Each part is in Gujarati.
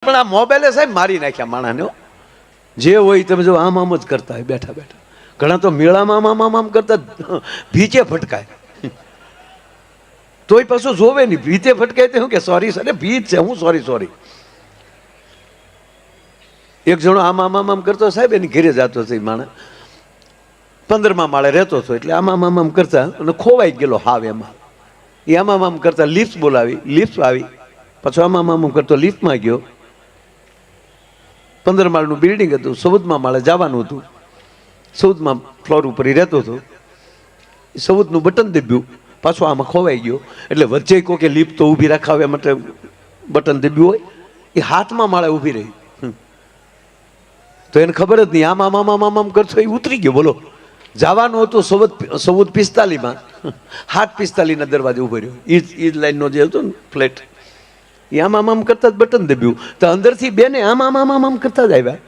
પણ આ મોબાઈલે સાહેબ મારી નાખ્યા માણાને. જે હોય તમે જો આમ આમ જ કરતા હોય બેઠા બેઠા. ઘણા તો મેળામાં આમ આમ આમ કરતા ભીચે ફટકાય તોય પાછું જોવે નહીં. ભીતે ફટકાય તો શું કે સોરી સર ભીત છે હું સોરી સોરી. એક જણો આમ આમ આમ આમ કરતો સાહેબ એની ઘેરે જતો હતો માણસ 15મા માળે રહેતો હતો એટલે આમ આમ આમ આમ કરતા અને ખોવાઈ ગયેલો હાવ એમાં. એ આમ આમ આમ કરતા લિફ્ટ બોલાવી લિફ્ટ આવી પાછો આમ આમ આમ કરતો લિફ્ટમાં ગયો. 15 માળનું બિલ્ડિંગ હતું 14મા માળે જવાનું હતું. 14મા ફ્લોર ઉપર એ રહેતો હતો. 14નું બટન દબ્યું પાછો આમાં ખોવાઈ ગયો એટલે વચ્ચે કહો કે લિફ્ટ તો ઊભી રાખાવે માટે બટન દબ્યું હોય એ 7મા માળે ઊભી રહી. તો એને ખબર જ નહીં આમ આમ આમ આમ આમ કરતો એ ઉતરી ગયો. બોલો જવાનું હતું 14:45માં 7:45ના દરવાજે ઉભો રહ્યો. એ જ લાઈનનો જે હતો ને ફ્લેટ એ આમ આમ આમ કરતા જ બટન દબ્યું તો અંદરથી બેને આમ આમ આમ આમ આમ કરતા જ આવ્યા.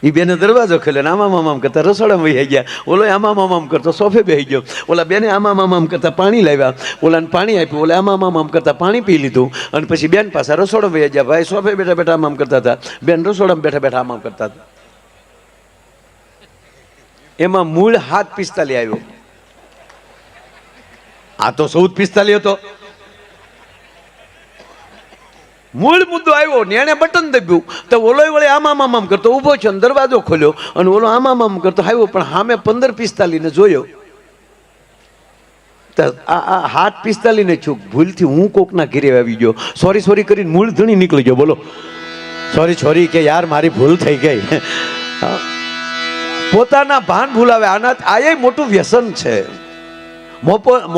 એ બેને દરવાજો ખોલ્યો આમ આમ આમ કરતા રસોડામાં વહી ગયા. ઓલો આમ આમ આમ કરતો સોફે બેસી ગયો. ઓલા બેને આમ આમ આમ કરતા પાણી લાવ્યા. ઓલાને પાણી આપ્યું. ઓલા આમ આમ આમ કરતા પાણી પી લીધું અને પછી બેન પાસે રસોડામાં વહી ગયા. ભાઈ સોફે બેઠા બેઠા આમ આમ કરતા હતા. બેન રસોડામાં બેઠા બેઠા આમ આમ કરતા હતા. એમાં મૂળ 7:45 આવ્યો. આ તો 14:45 હતો. મૂળ મુદ્દો આવ્યો ને એને બટન દબ્યું તો ઓલો વળે આમ આમ આમ આમ કરતો ઊભો છે દરવાજો ખોલ્યો અને ઓલો આમ આમ આમ કરતો આવ્યો પણ સામે 15:45 ને જોયો તો આ 7:45 ને ચૂક ભૂલથી હું કોકના ઘેરે આવી ગયો. સોરી સોરી કરીને મૂળ ધણી નીકળી ગયો. બોલો સોરી સોરી કે યાર મારી ભૂલ થઈ ગઈ. પોતાના ભાન ભૂલાવે. આ મોટું વ્યસન છે.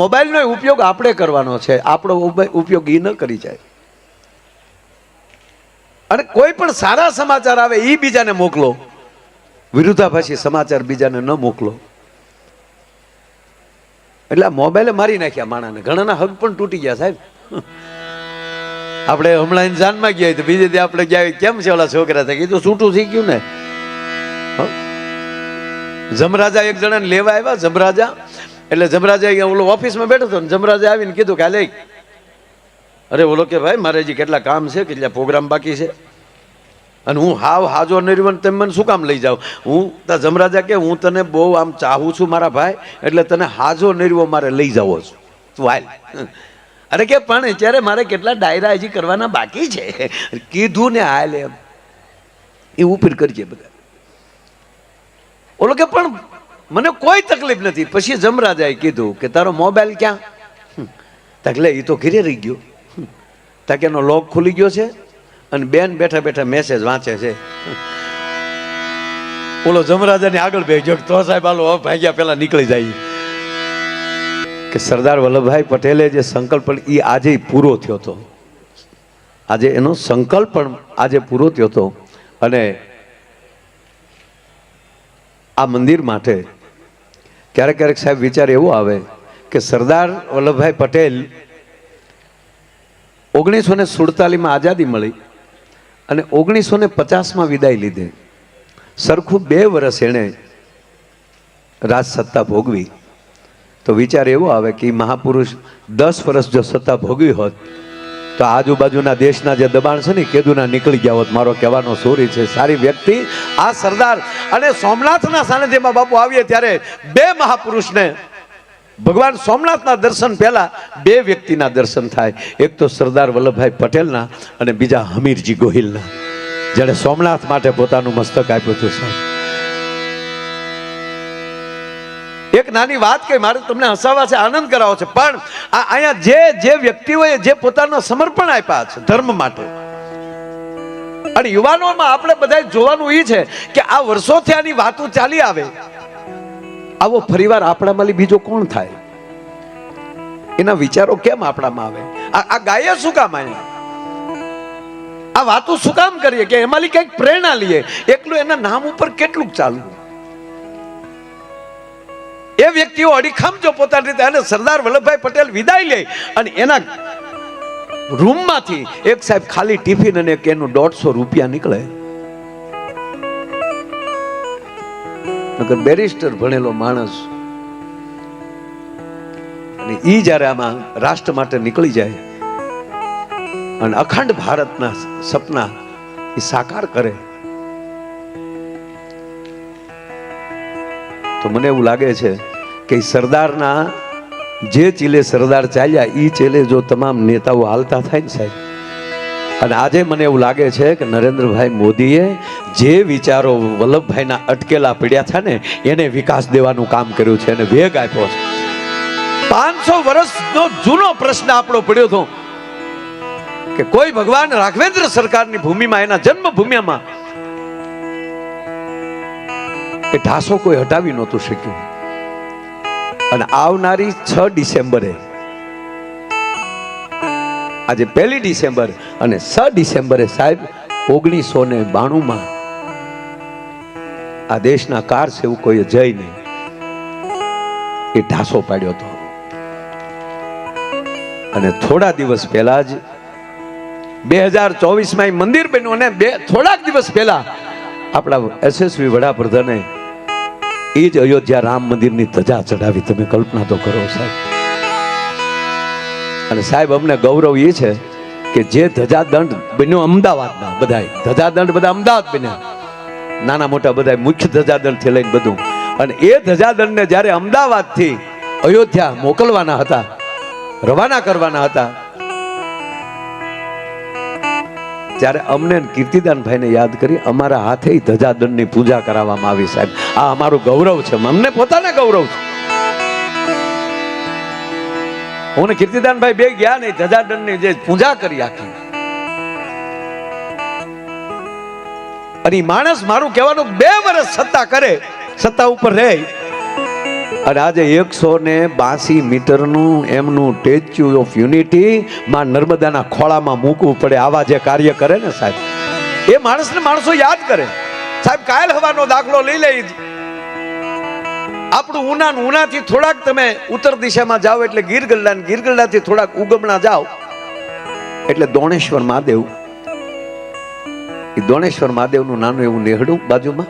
મોબાઈલનો ઉપયોગ આપણે કરવાનો છે. આપણો ઉપયોગ એ ન કરી જાય. અને કોઈ પણ સારા સમાચાર આવે એ બીજાને મોકલો. વિરુદ્ધાભાસી સમાચાર બીજાને ન મોકલો. એટલે આ મોબાઈલે મારી નાખ્યા માણાને. ઘણાના હક પણ તૂટી ગયા સાહેબ. આપણે હમણાં જાનમાં ગયા તો બીજે દી આપણે ગયા કેમ છે ઓલા છોકરા થાય કીધું છૂટું થઈ ગયું ને. જમરાજા એક જણાને લેવા આવ્યા. જમરાજા એટલે જમરાજા ઓલો ઓફિસમાં બેઠો હતો ને જમરાજા આવીને કીધું કે લે અરે ઓલો કે ભાઈ મારે હજી કેટલા કામ છે કેટલા પ્રોગ્રામ બાકી છે અને હું હાવ હાજો નિર્વન તમે મને શું કામ લઈ જાઓ. હું તા જમરાજા કે હું તને બહુ આમ ચાહું છું મારા ભાઈ એટલે તને હાજો નિર્વો મારે લઈ જાવો છું તું હાલ. અરે કે પણ અત્યારે મારે કેટલા ડાયરા હજી કરવાના બાકી છે. કીધું ને હાલ એમ એ ઉપર કરજે બધા. ઓલો કે પણ મને કોઈ તકલીફ નથી. પછી જમરાજાએ કીધું કે તારો મોબાઈલ ક્યાં? તકલે એ તો ઘરે રહી ગયો. તાકે એનો લોક ખુલી ગયો છે અને બેન બેઠા બેઠા મેસેજ વાંચે છે. ઓલો જમરાજાની આગળ બેસજો તો સાહેબ આલો ભાગ્યા પેલા નીકળી જાય કે સરદાર વલ્લભભાઈ પટેલે જે સંકલ્પ એ આજે પૂરો થયો હતો. આજે એનો સંકલ્પ પણ આજે પૂરો થયો હતો. અને આ મંદિર માટે ક્યારેક ક્યારેક સાહેબ વિચાર એવો આવે કે સરદાર વલ્લભભાઈ પટેલ 1947માં આઝાદી મળી અને 1950માં વિદાય લીધે. સરખું 2 વર્ષ એણે રાજ સત્તા ભોગવી. તો વિચાર એવો આવે કે મહાપુરુષ 10 વર્ષ જો સત્તા ભોગવી હોત તો આજુબાજુના દેશના જે દબાણ છે ને કેદુના નીકળી ગયા હોત. મારો કહેવાનો સોરી છે. સારી વ્યક્તિ આ સરદાર અને સોમનાથના સાનિધ્યમાં બાપુ આવીએ ત્યારે 2 મહાપુરુષને ભગવાન સોમનાથના દર્શન પહેલા 2 વ્યક્તિના દર્શન થાય. એક તો સરદાર વલ્લભભાઈ પટેલના અને બીજા હમીરજી ગોહિલના જેણે સોમનાથ માટે પોતાનું મસ્તક આપ્યું હતું. સાહેબ એક નાની વાત કઈ મારે તમને હસાવા છે આનંદ કરાવો છે પણ અહીંયા જે વ્યક્તિઓએ જે પોતાનું સમર્પણ આપ્યા છે ધર્મ માટે અને યુવાનોમાં આપણે બધા જોવાનું એ છે કે આ વર્ષોથી આની વાતો ચાલી આવે આવો ફરીવાર આપણામાં બીજો કોણ થાય? એના વિચારો કેમ આપણામાં આવે? આ ગાય શું કામ આવ્યા? આ વાતો શું કામ કરીએ કે એમાંથી કઈક પ્રેરણા લઈએ? એકલું એના નામ ઉપર કેટલું ચાલવું? એ વ્યક્તિઓ અડીખમ જો પોતાની રીતે અને સરદાર વલ્લભભાઈ પટેલ વિદાય લે અને એના રૂમમાંથી એક સાહેબ ખાલી ટિફિન અને એનું 150 રૂપિયા નીકળે. બેરિસ્ટર ભણેલો માણસ અને ઈ જયારે આમાં રાષ્ટ્ર માટે નીકળી જાય અને અખંડ ભારતના સપના એ સાકાર કરે, તો મને એવું લાગે છે કે સરદારના જે ચીલે સરદાર ચાલ્યા એ ચીલે જો તમામ નેતાઓ હાલતા થાય ને સાહેબ, અને આજે મને એવું લાગે છે કે નરેન્દ્રભાઈ મોદીએ જે વિચારો વલ્લભભાઈના અટકેલા પડ્યા હતા ને એને વિકાસ દેવાનું કામ કર્યું છે, એને વેગ આપ્યો છે. 500 વર્ષનો જૂનો પ્રશ્ન આપણો પડ્યો હતો કે કોઈ ભગવાન રાઘવેન્દ્ર સરકારની ભૂમિમાં, એના જન્મભૂમિમાં એ ઢાસો કોઈ હટાવી નહોતું શક્યું. અને આવનારી 6 ડિસેમ્બરે, આજે 1 ડિસેમ્બર અને 6 ડિસેમ્બરે સાહેબ 1992 આ દેશના કાર સેવકોએ જઈને એ ઢાસો પાડ્યો હતો. અને થોડા દિવસ પહેલા જ 2024 મંદિર બન્યું, અને થોડાક દિવસ પહેલા આપણા યશસ્વી વડાપ્રધાને એ જ અયોધ્યા રામ મંદિરની ધજા ચડાવી. તમે કલ્પના તો કરો સાહેબ. અને સાહેબ અમને ગૌરવ એ છે કે જે ધજાદંડ બન્યો અમદાવાદના, બધાય ધજાદંડ બધા અમદાવાદ બન્યા, નાના મોટા બધા મુખ્ય ધજાદંડ થી લઈને બધું. અને એ ધજાદંડને જ્યારે અમદાવાદથી અયોધ્યા મોકલવાના હતા, રવાના કરવાના હતા, ત્યારે અમને કીર્તિદાનભાઈને યાદ કરી અમારા હાથે ધજાદંડની પૂજા કરાવવામાં આવી. સાહેબ આ અમારું ગૌરવ છે, અમને પોતાને ગૌરવ છે. હું ને કીર્તિદાનભાઈ બે ગયા ને ધજાદંડની જે પૂજા કરી આખી. અને માણસ મારું કહેવાનું 2 વર્ષ સત્તા કરે, સત્તા ઉપર રહે, અને આજે 182 મીટરનું એમનું સ્ટેચ્યુ ઓફ યુનિટી માં નર્મદાના ખોળામાં મૂકવું પડે. આવા જે કાર્ય કરે ને સાહેબ, એ માણસને માણસો યાદ કરે. સાહેબ કાયલ હવાનો દાખલો લઈ લઈ, આપણું ઉનાથી થોડાક તમે ઉત્તર દિશામાં જાઓ એટલે ગીરગલ્લા, ગીરગલ્લાથી થોડાક ઉગમણા જાઓ એટલે દોણેશ્વર મહાદેવ. એ દોણેશ્વર મહાદેવનું નાનું એવું નેહડું બાજુમાં,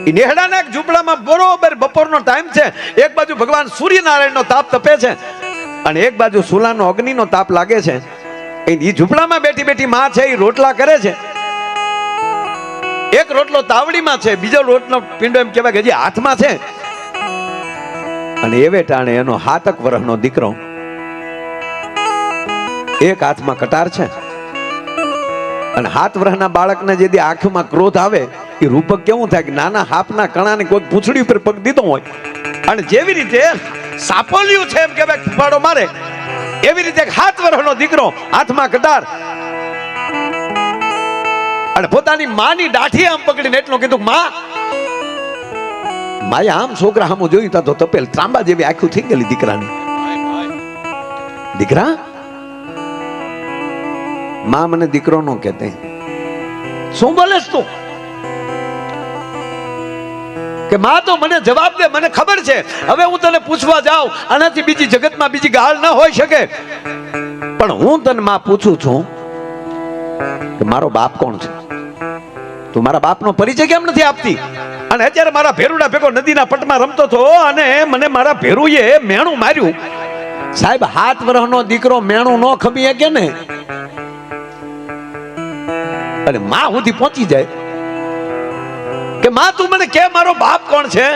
એ નેહડાના એક ઝૂંપડામાં બરોબર બપોરનો ટાઈમ છે, એક બાજુ ભગવાન સૂર્યનારાયણનો તાપ તપે છે અને એક બાજુ સુલાનો અગ્નિનો તાપ લાગે છે. એ ઝૂંપડામાં બેઠી બેઠી માં છે, એ રોટલા કરે છે. એક રોટલો તાવડીમાં છે, બીજો રોટલો પીંડો એમ કહેવાય કે હજી હાથમાં છે. અને એવે ટાણે એનો 7 વર્ષનો દીકરો, એક હાથમાં કટાર છે, અને 7 વર્ષના બાળકને જે આંખમાં ક્રોધ આવે, એ રૂપક કેવું થાય કે નાના હાપના કણાને કોઈ પૂંછડી ઉપર પગ દીધો હોય, અને જેવી રીતે સાપોલિયું છે એમ કહેવાય ફાડો મારે, એવી રીતે 7 વર્ષનો દીકરો હાથમાં કટાર, અને પોતાની માની દાઢી આમ પકડીને એટલું કીધું, માએ આમ છોકરા સામું જોયું તા તો તપેલ ત્રાંબા જેવી આંખું થઈ ગયેલી દીકરાની. દીકરા, માં મને દીકરો નો કહેતે, શું બોલેસ તું? કે માં તો મને જવાબ દે, મને ખબર છે હવે હું તને પૂછવા જાઉં આનાથી બીજી જગતમાં બીજી ગાળ ન હોઈ શકે, પણ હું તને માં પૂછું છું કે મારો બાપ કોણ છે? તું મારા બાપનો પરિચય કેમ નથી આપતી? અને અત્યારે મારા ભેરુડા ભેગો નદીના પટમાં રમતો હતો અને મને મારા ભેરુએ મેણું માર્યું. સાહેબ 7 વર્ષનો દીકરો મેણું ન ખમી શકે ને, અને માં સુધી પહોંચી જાય કે માં તું મને કે મારો બાપ કોણ છે?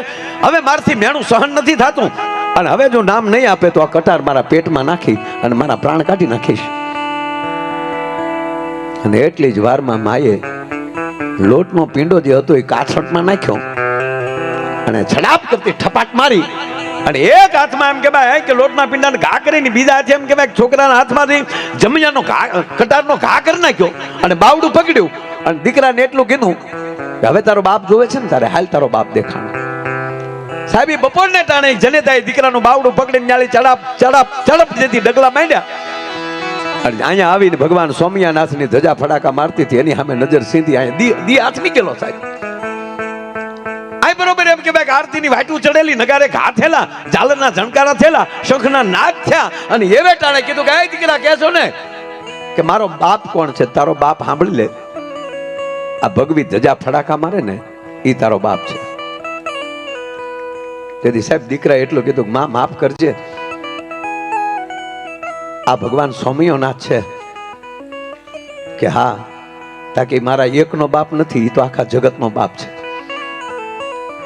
હવે મારથી મેણું સહન નથી થતું, અને હવે જો નામ નહીં આપે તો આ કટાર મારા પેટમાં નાખી અને મારા પ્રાણ કાઢી નાખીશ. અને એટલી જ વારમાં માએ લોટનો પીંડો જે હતો એ કાથરટમાં નાખ્યો અને છડાપ કરતી ઠપાટ મારી, અને એક હાથમાં એમ કહેવાય કે લોટના પીંડાને ઘા કરીને બીજા હાથે એમ કહેવાય છોકરાના હાથમાંથી જમિયાનો કટારનો ઘા કરી નાખ્યો અને બાવડું પકડ્યું, અને દીકરાને એટલું કીધું કે હવે તારો બાપ જોવે છે ને, તારે હાલ તારો બાપ દેખાણો. સાહેબ બપોરને ટાણે જનેતાએ દીકરાનું બાવડું પકડીને ન્યાલી ચડપ જેથી ડગલા માંડ્યા, અને અહીંયા આવીને ભગવાન સોમયાનાથની ધજા ફડાકા મારતી હતી, એની સામે નજર સીધી અહીંયા દી હાથ નીકળ્યો. સાહેબ આ બરોબર એમ કહેવાય કે આરતીની વાટું ચડેલી, નગારે ઘા થયેલા, ઝાલરના ઝણકારા થયેલા, શંખના નાદ થયા, અને એવે ટાણે કીધું કે એ દીકરા કહેશો ને કે મારો બાપ કોણ છે? તારો બાપ સાંભળી લે, આ ભગવી ધજા ફડાકા મારે ને એ તારો બાપ છે. તેથી સાહેબ દીકરા એટલું કીધું, માં માફ કરજે, આ ભગવાન સ્વામીઓનાથ છે કે હા તાકી મારા એકનો બાપ નથી, એ તો આખા જગતનો બાપ છે.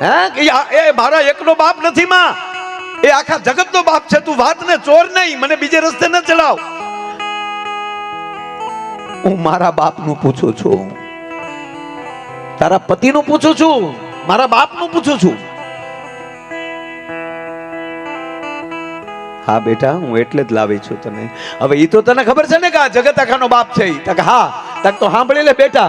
હે કે એ મારા એકનો બાપ નથી માં, એ આખા જગતનો બાપ છે. તું વાતને ચોર નહીં, મને બીજે રસ્તે ન ચડાવ. હું મારા બાપનું પૂછું છું, તારા પતિનું પૂછું છું, મારા બાપનું પૂછું છું. હા બેટા હું એટલે જ લાવી છું તને. હવે ઈ તો તને ખબર છે ને કે આ જગત આખાનો બાપ છે. તક હા તક તો સાંભળી લે બેટા,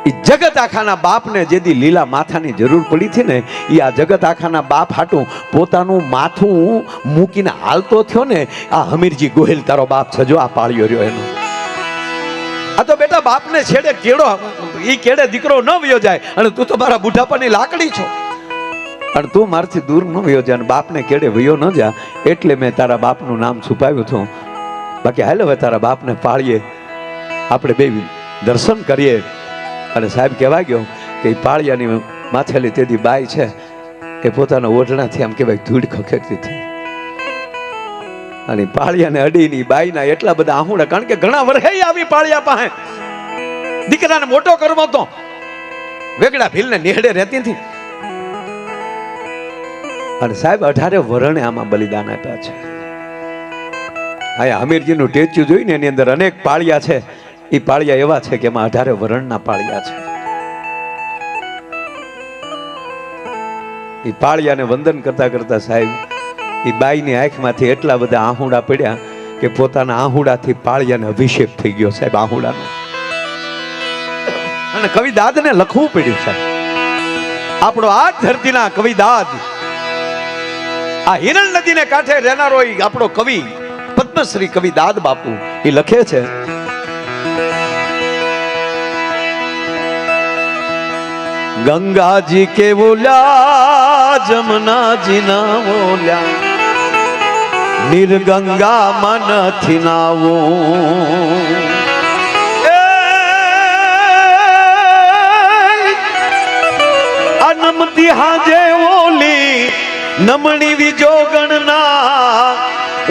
ઈ જગત આખાના બાપને જેદી લીલા માથાની જરૂર પડી હતી ને, ઈ આ જગત આખાના બાપ હાટું પોતાનું માથું મૂકીને હાલતો થયો ને. આ હમીરજી ગોહિલ તારો બાપ છે, જો આ પાળ્યો રહ્યો એનો. આ તો બેટા બાપને છેડે કેળો, ઈ કેડે દીકરો ન વયો જાય. અને તું તો મારા બુઢાપાની લાકડી છો, અને તું મારથી દૂર ન વયો જા, બાપને કેડે વયો ન જા, એટલે મેં તારા બાપનું નામ છુપાવ્યું હતું. બાકી હાલ હવે તારા બાપને પાળીએ, આપણે બે દર્શન કરીએ. અને સાહેબ કહેવા ગયો કે પાળિયાની માથેલી તેદી બાઈ છે એ પોતાના ઓઢણાથી આમ કહેવાય ધૂળ ખખેરતી હતી. અને પાળિયાને અડીની બાઈના એટલા બધા આહુડા, કારણ કે ઘણા વર્ષે આવી પાળિયા પાસે દીકરાને મોટો કરવો તો વેગડા ભીલને નેહડે રહેતી હતી. અને સાહેબ 18 વરણે આમાં બલિદાન આપ્યા છે. આયા હમીરજીનું ટેચ્યુ જોઈને એની અંદર અનેક પાળિયા છે. એ પાળિયા એવા છે કે એમાં 18 વરણના પાળિયા છે. એ પાળિયાને વંદન કરતા કરતા સાહેબ એ બાઈની આંખમાંથી એટલા બધા આહુડા પડ્યા કે પોતાના આહુડાથી પાળિયાને અભિષેક થઈ ગયો સાહેબ, આહુડાનો. અને કવિદાદને લખવું પડ્યું સાહેબ. આપણો આ ધરતીના કવિદાદ, આ હિરણ નદીને કાંઠે રહેનારો આપણો કવિ પદ્મશ્રી કવિદાદ બાપુ એ લખે છે, ગંગાજી કે બોલ્યા જમનાજી ના બોલ્યા, નિર્ગંગા મનથી નાવો. નમતી હાજે ઓલી નમણી વિજો ગણના,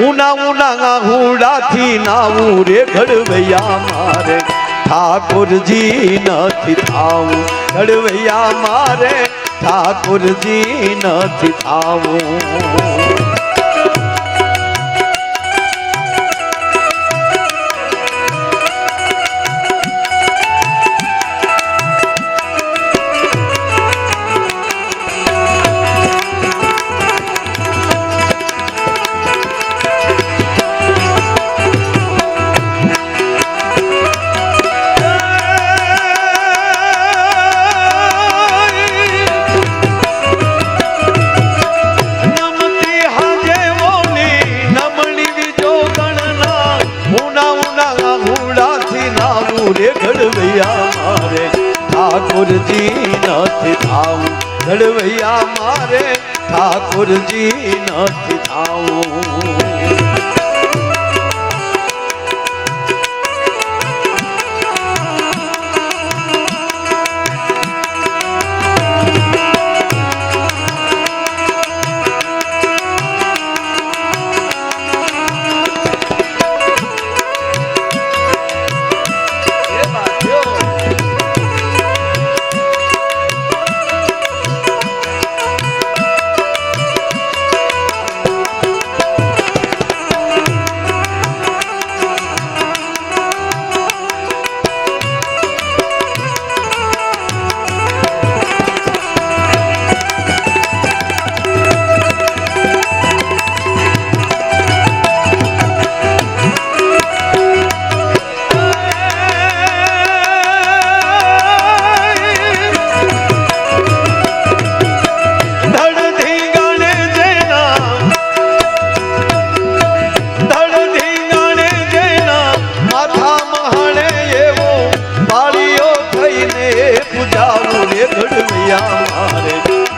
ઉના ઉના હુડાથી નાવું રે ઘડવૈયા મારે ઠાકોરજી નથી થાવું. ઘડવૈયા મારે ઠાકોરજી નથી થાવું. ઠાકોરજી નથી થાવું. ઘડવૈયા મારે ઠાકોરજી નથી થાવું.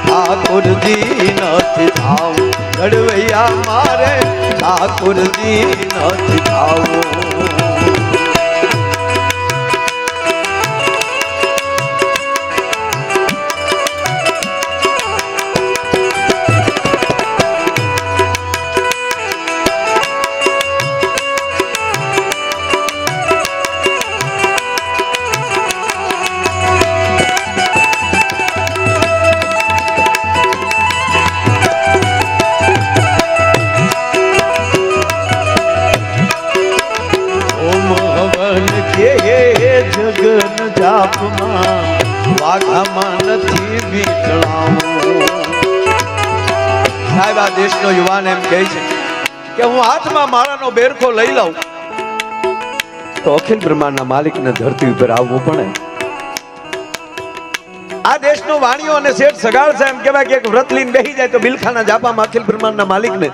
ઠાકોરજી નથી થાવું. ઘડવૈયા મારે ઠાકોરજી નથી થાવું. જાપમાં વાઘામાં નથી વીંટળાવું. સાહેબ આ દેશનો યુવાન એમ કહે છે કે હું હાથમાં માળાનો બેરખો લઈ લઉં તો અખિલ બ્રહ્માંડના માલિકને ધરતી ઉપર આવવું પડે. આ દેશનો વાણીઓ અને શેઠ સગાડ છે એમ કહેવાય કે એક વ્રત લઈને બેસી જાય તો બિલખાના જાપામાં અખિલ બ્રહ્માંડના માલિકને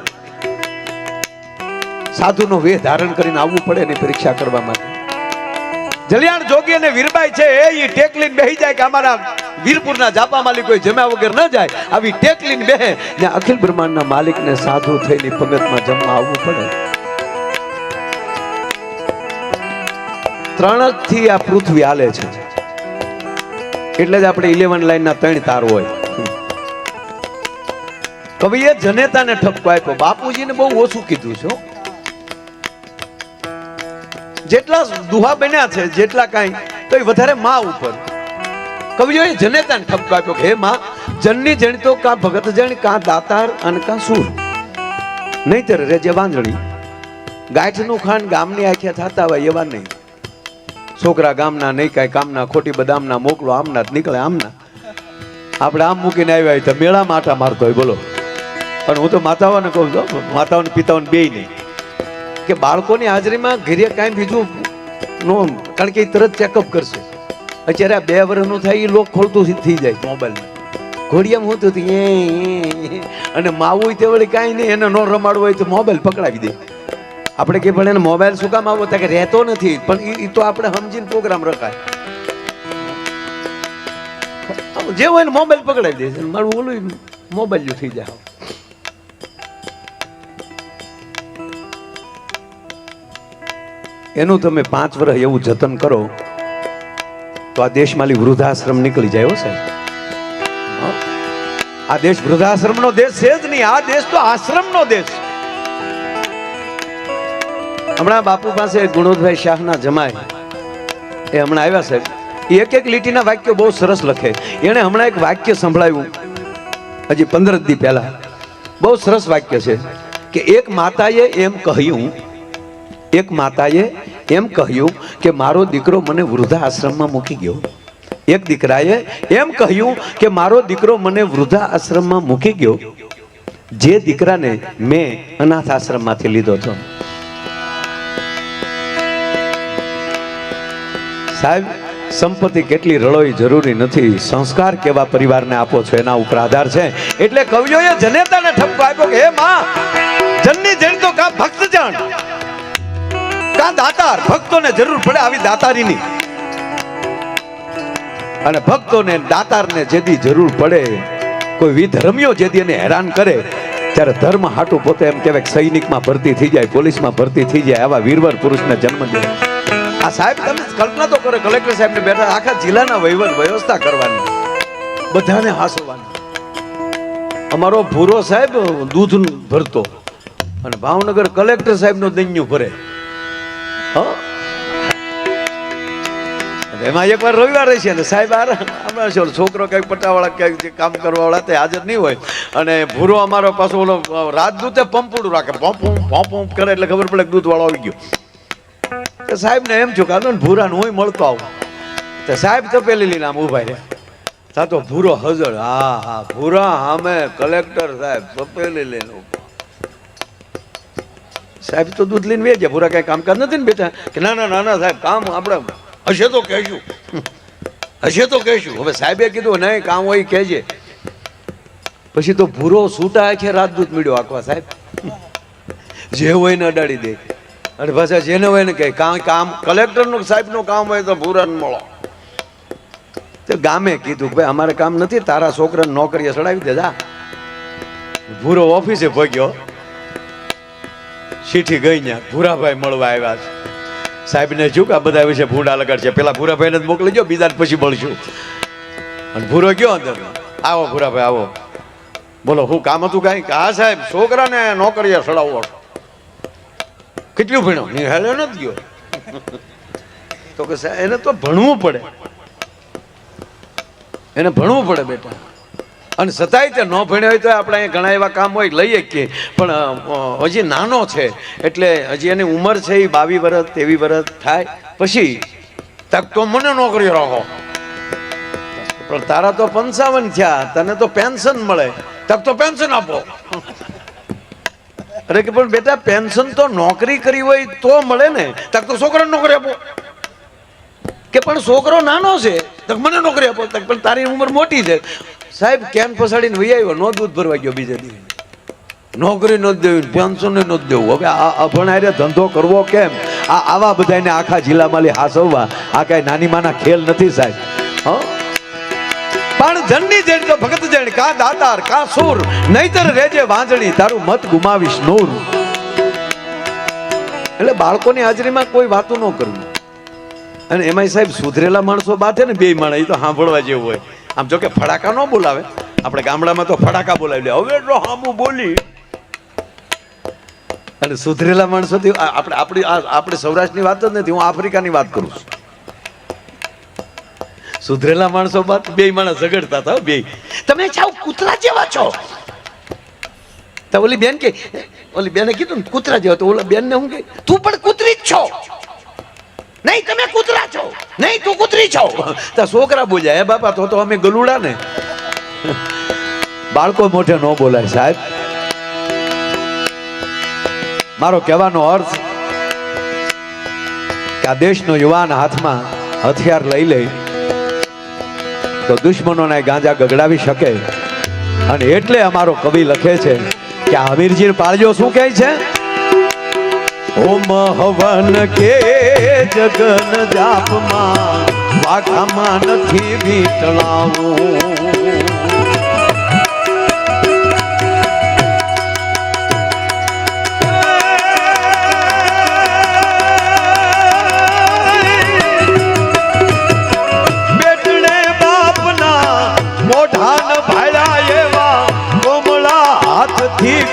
સાધુનો વેહ ધારણ કરીને આવવું પડે એની પરીક્ષા કરવા માટે. જલિયાણ જોગી અને વીરબાઈ છે એ ટેક લઈને બેસી જાય કે અમારા વીરપુરના જાપા માલિક કોઈ જમ્યા વગર ન જાય. આવી ટેક લઈને બેહે ને અખિલ બ્રહ્માંડના માલિકને સાધુ થઈને પંગતમાં જમવા આવવું પડે. ત્રણ થી આ પૃથ્વી હાલે છે એટલે જ આપણે 11 લાઈનના 3 તાર હોય. કવિએ જનેતાને ઠપકો આપ્યો. બાપુજીને બહુ ઓછું કીધું છે. જેટલા દુહા બન્યા છે જેટલા કાંઈ તો એ વધારે માં ઉપર. કવિઓએ જનેતાને ઠપકો આપ્યો કે હે માં, જનની જણતો કા ભગત જણ કા દાતાર અને કા સુર, નહીતર રેજે વાંજણી. ગાંઠનું ખાંડ ગામની આખ્યા થતા હોય એવા નહીં. છોકરા ગામના નહીં કાંઈ કામના, ખોટી બદામના મોકલો આમના જ નીકળે આમના. આપણે આમ મૂકીને આવ્યા હોય તો મેળામાં આટા મારતો હોય બોલો. પણ હું તો માતાઓને કહું છું, માતાઓને પિતાઓને બેય નહીં કે બાળકોની હાજરીમાં ઘરે કાંઈ બીજું નો, કારણ કે એ તરત ચેકઅપ કરશે. અત્યારે આ 2 વર્ષનું થાય એ લોક ખોલતું થઈ જાય મોબાઈલમાં. ઘોડિયામાં હું તો અને માવું તે વળી કાંઈ નહીં, એને ન રમાડવું હોય તો મોબાઈલ પકડાવી દે. આપણે કે પણ એને મોબાઈલ શું કામ આવો કે રહેતો નથી, પણ એ તો આપણે સમજીને પ્રોગ્રામ રખાય. જે હોય ને મોબાઈલ પકડાવી દે છે, મારું ઓલું મોબાઈલ થઈ જાય. એનું તમે 5 વર્ષ એવું જતન કરો તો આ દેશમાંથી વૃદ્ધાશ્રમ નીકળી જાય. સાહેબ આ દેશ વૃદ્ધાશ્રમનો દેશ છે જ નહીં, આ દેશ તો આશ્રમનો દેશ. હમણાં બાપુ પાસે ગુણોદભાઈ શાહના જમાય એ હમણાં આવ્યા સાહેબ. એક લીટીના વાક્યો બહુ સરસ લખે. એણે હમણાં એક વાક્ય સંભળાવ્યું હજી 15 દી પહેલા. બહુ સરસ વાક્ય છે કે એક માતાએ એમ કહ્યું કે મારો દીકરો મને વૃદ્ધાશ્રમમાં મૂકી ગયો. એક દીકરાએ એમ કહ્યું કે મારો દીકરો મને વૃદ્ધાશ્રમમાં મૂકી ગયો, જે દીકરાને મેં અનાથ આશ્રમમાંથી લીધો હતો. સાહેબ સંપત્તિ કેટલી રળોઈ જરૂરી નથી, સંસ્કાર કેવા પરિવારને આપો છો એના ઉપર આધાર છે. એટલે કવિઓએ જનેતાને ઠપકો આપ્યો કે હે માં, જનની જણ તો કા ભક્ત જણ કા દાતાર. ભક્તોને જરૂર પડે આવી દાતારીની, અને ભક્તોને દાતારને જેદી જરૂર પડે, કોઈ વિધર્મીઓ જેદી એને હેરાન કરે ત્યારે ધર્મ હાટું પોતે એમ કહેવાય સૈનિકમાં ભરતી થઈ જાય, પોલીસમાં ભરતી થઈ જાય, આવા વીરવર પુરુષને જન્મ દે. આ સાહેબ તમે કલ્પના તો કરો, કલેક્ટર સાહેબને બેઠા આખા જિલ્લાના વહીવટ વ્યવસ્થા કરવાની, બધાને હાંસવાની. અમારો ભૂરો સાહેબ દૂધ ભરતો અને ભાવનગર કલેક્ટર સાહેબનો દૈન્યું ભરે. એમાં એકવાર રવિવાર છે ને સાહેબ હમણાં છોકરો કઈક પટાવાળા કઈક કામ કરવા વાળા તે હાજર નહીં હોય, અને ભૂરો અમારો પાછો ઓલો રાજદૂતે પંપુડું રાખે, પંપ કરે એટલે ખબર પડે દૂધ વાળો આવી ગયો. સાહેબ ને એમ છું કાનો ભૂરા હું મળતો આવું તો સાહેબ તપેલી લઈને આમ ઉભા રહ્યા તો ભૂરો હજર. હા ભૂરા અમે કલેક્ટર સાહેબ તપેલી લઈને. સાહેબ તો દૂધ લઈને વેચે, ભૂરા કઈ કામકાજ નથી ને બેટા કે ના ના ના સાહેબ કામ આપણે હશે તો કહેશું, હશે તો કહેશું. હવે સાહેબે કીધું નહીં કામ હોય કહેજે. પછી તો ભૂરો છૂટા છે રાજદૂત મીડ્યો આખવા સાહેબ, જે હોય ને અડાડી દે. અને પાછા જેને હોય ને કે કામ કલેક્ટરનું સાહેબનું કામ હોય તો ભૂરાને મળો. તો ગામે કીધું ભાઈ અમારે કામ નથી, તારા છોકરાને નોકરીએ ચડાવી દે જા. ભૂરો ઓફિસે ભોગ્યો, ચીઠી ગઈ ને ભૂરાભાઈ મળવા આવ્યા છે. સાહેબને શું કે આ બધા વિશે ભૂંડા લગાડશે, પેલા ભૂરાભાઈને જ મોકલી ગયો, બીજા પછી મળશું. અને ભૂરો ગયો અંદર, આવો ભૂરાભાઈ આવો, બોલો શું કામ હતું કાંઈ? હા સાહેબ છોકરાને નોકરીએ ચડાવવો. કેટલું ભણ્યો? નિહાળ્યો નથી ગયો. તો કે સાહેબ એને તો ભણવું પડે, એને ભણવું પડે બેટા. અને છતાંય તે ન ભણ્યો હોય તો આપણે અહીંયા ઘણા એવા કામ હોય લઈએ કે, પણ હજી નાનો છે એટલે હજી એની ઉંમર છે એ 22 વર્ષ 23 વર્ષ થાય પછી તક તો મને નોકરી રાખો. પણ તારા તો 55 થયા, તને તો પેન્શન મળે, તક તો પેન્શન આપો. અરે કે પણ બેટા પેન્શન તો નોકરી કરી હોય તો મળે ને, તક તો છોકરાને નોકરી આપો. કે પણ છોકરો નાનો છે, તક મને નોકરી આપો. તક પણ તારી ઉંમર મોટી છે. સાહેબ કેન પસાડીને વહી આવ્યો, નો દૂધ ભરવા ગયો બીજે દી. નોકરી નથી દેવી, પેન્શન નથી દેવું. હવે આ અભણાયરે ધંધો કરવો કેમ? આવા બધાને આખા જિલ્લામાં હાસવવા આ કઈ નાની માના ખેલ નથી સાહેબ. પણ જણની જેણ તો ભગત જેણ, કા દાતાર કા સૂર, નહીતર રેજે વાંજણી તારું મત ગુમાવીશ નૂર. એટલે બાળકોની હાજરીમાં કોઈ વાતો ન કરવી. અને એમાંય સાહેબ સુધરેલા માણસો બાથે ને બે માણસ, એ તો સાંભળવા જેવું હોય. આમ જો કે ફડાકા ન બોલાવે, આપણે ગામડામાં તો ફડાકા બોલાવી લે. હવે તો હામું બોલી. અને સુધરેલા માણસોથી આપણે સૌરાષ્ટ્રની વાત જ નથી, હું આફ્રિકાની વાત કરું છું. સુધરેલા માણસો બાદ બે માણસ ઝઘડતા હતા. બે તમે જાવ કૂતરા જેવા છો. તો ઓલી બેન કે, ઓલી બેને કીધું ને કૂતરા જેવા, તો ઓલા બેન ને હું કે તું પણ કૂતરી જ છો. નહીં તમે કૂતરા છો, નહીં તું કૂતરી છો. તો છોકરા બોલ્યા, હે બાપા તો અમે ગલુડા ને. બાળકો મોઢે ન બોલાય સાહેબ. મારો કહેવાનો અર્થ કે આ દેશનો યુવાન હાથમાં હથિયાર લઈ લે તો દુશ્મનોને ગાંજા ગગડાવી શકે. અને એટલે અમારો કવિ લખે છે કે આ હમીરજી પાળજો શું કહે છે? ઓમ હવન કે જગન જાપમાં વાઘામાં નથી વીટલાવું.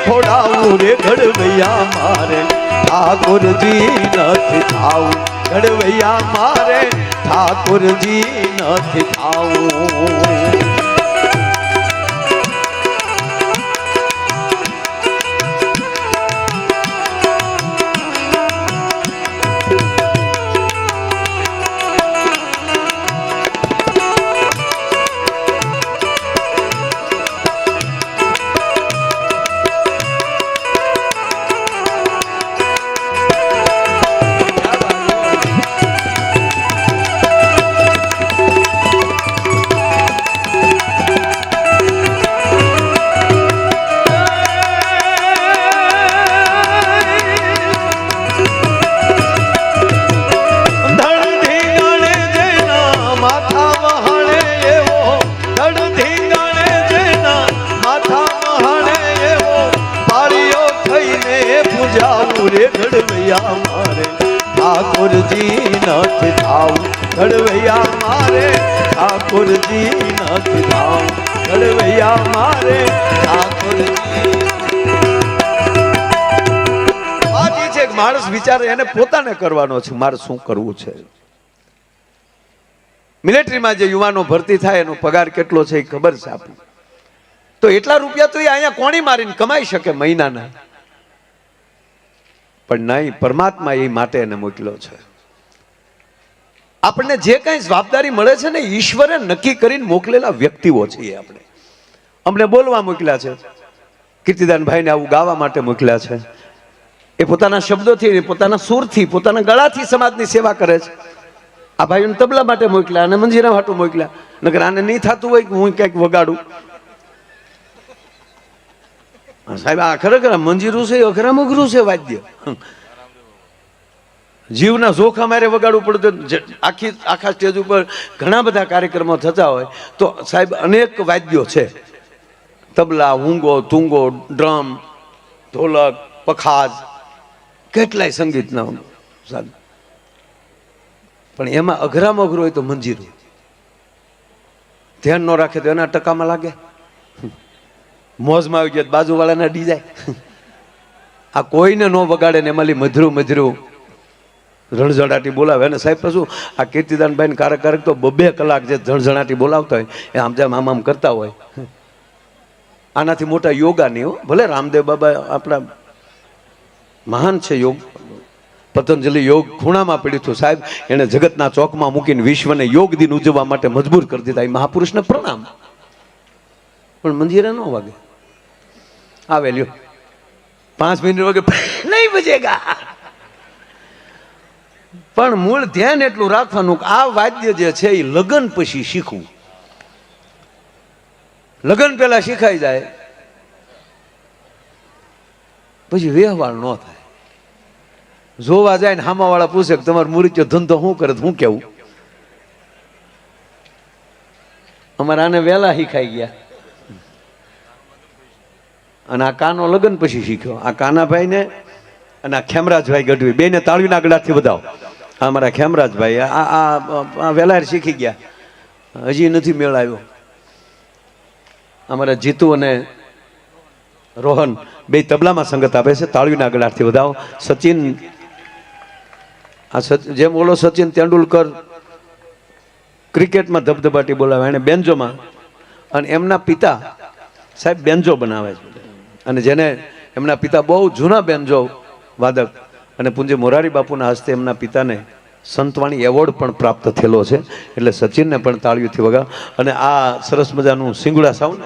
ખોડાવું રે ઘડવૈયા મારે ઠાકોરજી નથી થાવું. ઘડવૈયા મારે ઠાકોરજી નથી થાવું. ઘડવૈયા મારે ઠાકોરજી નથી થાવું. ઘડવૈયા મારે ઠાકોરજી નથી થાવું. ઘડવૈયા મારે ઠાકોરજી. આ છે માણસ વિચારે એને પોતાને કરવાનો છે, મારે શું કરવું છે. મિલિટરીમાં જે યુવાનો ભરતી થાય એનો પગાર કેટલો છે એ ખબર છે આપણને. તો એટલા રૂપિયા તો એ અહીંયા કોણી મારીને કમાઈ શકે મહિનાના. પણ નહીં, પરમાત્મા એ માટે એને મોકલ્યો છે. આપણને જે કઈ જવાબદારી મળે છે ને ઈશ્વરે નક્કી કરીને મોકલેલા વ્યક્તિઓ છીએ આપણે. અમને બોલવા મોકલ્યા છે, કીર્તિદાનભાઈને આવું ગાવા માટે મોકલ્યા છે. એ પોતાના શબ્દોથી, પોતાના સુરથી, પોતાના ગળાથી સમાજની સેવા કરે છે. આ ભાઈઓને તબલા માટે મોકલ્યા અને મંજીરા માટે મોકલ્યા. નકર આને નહીં થતું હોય કે હું ક્યાંક વગાડું. સાહેબ આ ખરેખર મંજીરું છે, અઘરામ અઘરું છે વાદ્ય. જીવના જોખમ મારે વગાડવું પડતું. આખા સ્ટેજ ઉપર ઘણા બધા કાર્યક્રમો થતા હોય તો સાહેબ અનેક વાદ્યો છે. તબલા, ઊંગો, તુંગો, ડ્રમ, ઢોલક, પખાજ, કેટલાય સંગીતના સાહેબ. પણ એમાં અઘરામ અઘરું હોય તો મંજીરું. ધ્યાન ન રાખે તો એના ટકામાં લાગે. મોજમાં આવી ગયો બાજુવાળાને અડી જાય. આ કોઈને ન વગાડે ને એમાં મધરું મધરું ઝણઝણાટી બોલાવે. અને સાહેબ પાછું આ કીર્તિદાનભાઈ કારક તો 2 કલાક જે ઝણઝણાટી બોલાવતા હોય એ આમ કરતા હોય. આનાથી મોટા યોગા નહીં હો. ભલે રામદેવ બાબા આપણા મહાન છે યોગ, પતંજલિ યોગ ખૂણામાં પડ્યું હતું સાહેબ, એણે જગતના ચોકમાં મૂકીને વિશ્વને યોગ દિન ઉજવવા માટે મજબૂર કરી દીધા. એ મહાપુરુષને પ્રણામ. પણ મંજીરા ન વાગે. આવે લ્યો 5 મિનિટ વાગે નહીં બજેગા. પણ મૂળ ધ્યાન એટલું રાખવાનું કે આ વાદ્ય જે છે એ લગ્ન પછી શીખવું. લગ્ન પહેલા શીખાઈ જાય પછી વ્યવહાર ન થાય. જોવા જાય ને હામાવાળા પૂછે કે તમારો મુરીચો ધંધો શું કરે, હું કેવું? અમારે આને વહેલા શીખાઈ ગયા અને આ કાનો લગ્ન પછી શીખ્યો. આ કાનાભાઈ ને અને આ ખેમરાજભાઈ ગઢવી બેને તાળીના ગળાથી વધાવો. આ અમારા ખેમરાજભાઈ આ વહેલા શીખી ગયા, હજી નથી મેળ આવ્યો. અમારા જીતુ અને રોહન બે તબલામાં સંગત આપે છે, તાળીના ગળાથી વધાવો. સચિન, જેમ ઓલો સચિન તેંડુલકર ક્રિકેટમાં ધબધબાટી બોલાવે, એને બેન્જોમાં, અને એમના પિતા સાહેબ બેન્જો બનાવે છે. અને જેને એમના પિતા બહુ જૂના બેન્જો વાદક, અને પૂજ્ય મોરારી બાપુના હસ્તે એમના પિતાને સંતવાણી એવોર્ડ પણ પ્રાપ્ત થયેલો છે. એટલે સચિનને પણ તાળીઓથી વગા. અને આ સરસ મજાનું સિંગુડા સાઉન્ડ,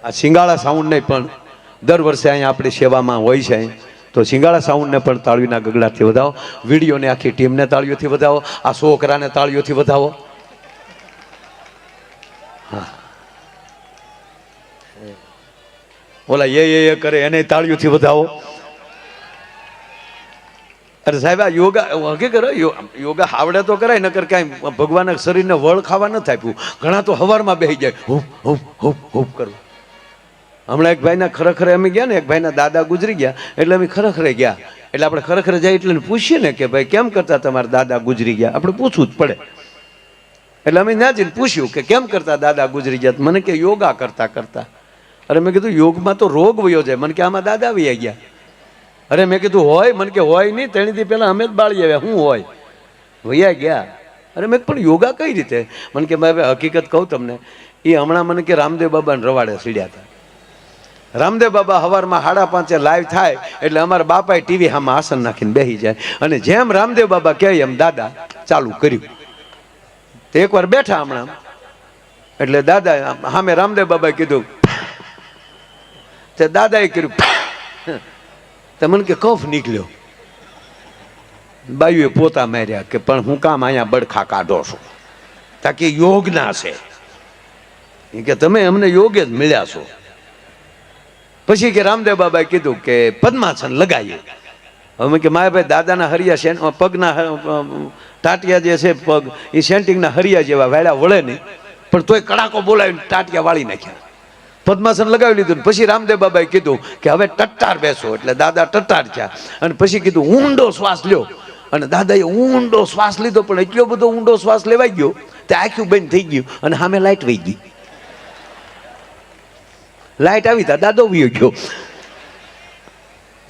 આ સિંગાળા સાઉન્ડને પણ દર વર્ષે અહીંયા આપણી સેવામાં હોય છે. તો સિંગાળા સાઉન્ડને પણ તાળીના ગગડાથી વધાવો. વિડીયોને આખી ટીમને તાળીઓથી વધાવો. આ છોકરાને તાળીઓથી વધાવો. હા, ઓલા એ કરે એને તાળીઓથી વધાવો. અરે સાહેબ આ યોગા હકીકત યોગા આવડે તો કરાય, નકર કાંઈ ભગવાનના શરીરને વળ ખાવા નથી આપ્યું. ઘણા તો હવારમાં બેસી જાય હુપ હુપ હુપ હુપ કરવું. હમણાં એક ભાઈના ખરેખરે અમે ગયા ને, એક ભાઈના દાદા ગુજરી ગયા, એટલે અમે ખરેખરે ગયા. એટલે આપણે ખરેખરે જાય એટલે પૂછીએ ને કે ભાઈ કેમ કરતા તમારા દાદા ગુજરી ગયા, આપણે પૂછવું જ પડે. એટલે અમે ત્યાં જઈને પૂછ્યું કે કેમ કરતા દાદા ગુજરી ગયા. મને કે યોગા કરતા કરતા. અરે મેં કીધું યોગમાં તો રોગ વયો જાય. મને કે આમાં દાદા વયા ગયા. અરે મેં કીધું હોય? મને કે હોય નહીં, તેણીથી પહેલાં અમે જ બાળી આવ્યા, શું હોય, વયા ગયા. અરે મેં પણ યોગા કઈ રીતે? મને કે ભાઈ હકીકત કહું તમને, એ હમણાં મને કે રામદેવ બાબાને રવાડે સીડ્યા હતા. રામદેવ બાબા સવારમાં 5:30 લાઈવ થાય એટલે અમારા બાપાએ ટીવી સામે આસન નાખીને બેસી જાય, અને જેમ રામદેવ બાબા કહે એમ દાદા ચાલુ કર્યું. તો એકવાર બેઠા હમણાં, એટલે દાદા સામે રામદેવ બાબાએ કીધું, તે દાદાએ કર્યું, તો મને કે કફ નીકળ્યો. બાયુએ પોતા માર્યા કે પણ હું કામ અહીંયા બડખા કાઢો છો, તાકી યોગ ના છે કે તમે અમને યોગે જ મળ્યા છો. પછી કે રામદેવ બાબાએ કીધું કે પદ્માસન લગાવીએ. હવે કે મારા ભાઈ દાદાના હરિયા પગના ટાટિયા જે છે પગ એ સેન્ટિંગના હરિયા જેવા વાળ્યા વળે નહીં, પણ તોય કડાકો બોલાવીને ટાટિયા વાળી નાખ્યા. પદ્માસન લગાવી લીધું. પછી રામદેવ બાબાએ કીધું કે હવે ટટ્ટાર બેસો, એટલે દાદા ટટ્ટાર થયા. અને પછી કીધું ઊંડો શ્વાસ લ્યો, અને દાદાએ ઊંડો શ્વાસ લીધો, પણ એટલો બધો ઊંડો શ્વાસ લેવાઈ ગયો તે આખું બંધ થઈ ગયું, અને સામે લાઈટ વહી ગઈ. લાઈટ આવી તા દાદો વયો ગયો.